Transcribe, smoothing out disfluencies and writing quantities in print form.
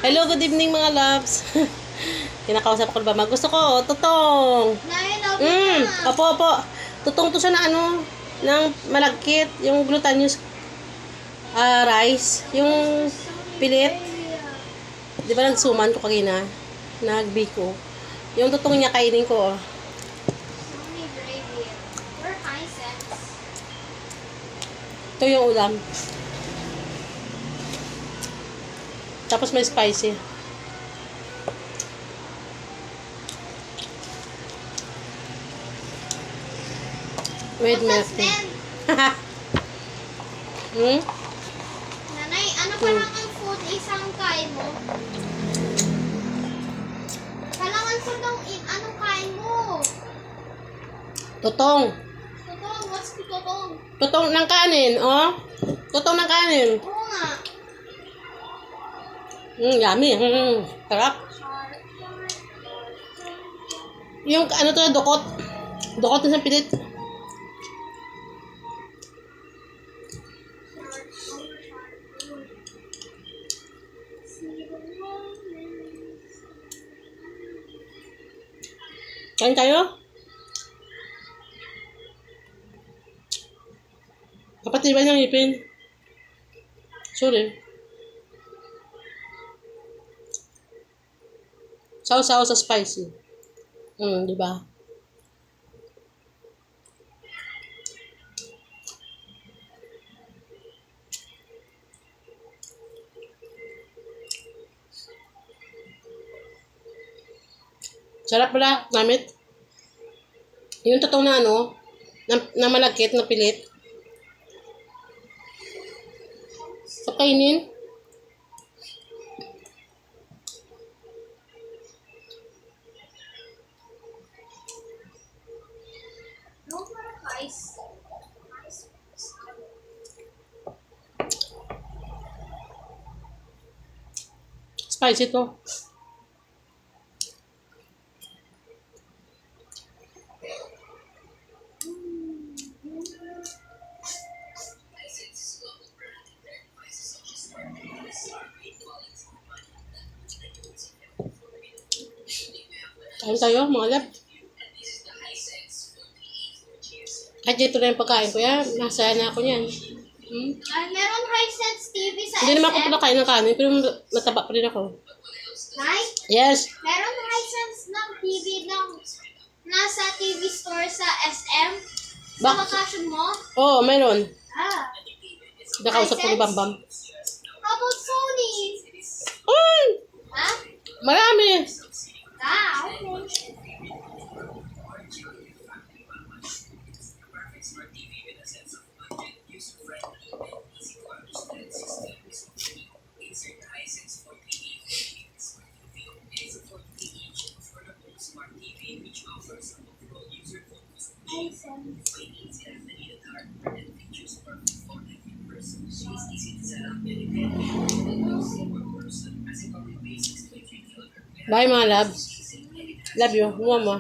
Hello, good evening mga loves. Kinakausap ko ba? Gusto ko, tutong. Opo, opo. Tutong to siya na ano, ng malagkit. Yung glutinous rice. Yung pilit. Di ba nagsuman ko kanina? Nagbiko. Yung tutong niya kainin ko. Ito yung ulam. Tapos may spicy. Wait, melting. Nanay, ano pa lang ang food isang kain mo? Kailangan food ng anong kain mo? Tutong. Totoo, what's totoo? Tutong ng kanin, oh. Tutong ng kanin. Oo nga. Yummy. Sarap. Yung ano to, dukot. Dukot na sa pilit. Kain tayo? Kapatid ba niyang ipin? Sorry. Saw-saw sa spicy. Di ba? Sarap pala, namit. Yung totoong na ano, na malagkit, na pilit. Pakainin. No more rice. Spicy to. Kain tayo, mga lab. Kahit dito na yung pagkain ko yan, nasaya na ako niyan. Meron Hisense TV sa Hindi naman ako SM. pinakain ng kanin, pero mataba pa rin ako. Nay, Yes. meron Hisense ng TV ng nasa TV store sa SM. Sa vacation mo? Oo, mayroon. Nakausap ko ni Hisense? Bambam. How about Sony? Uy! Ha? Marami! Okay. Bye mga labs. Love you. Mama.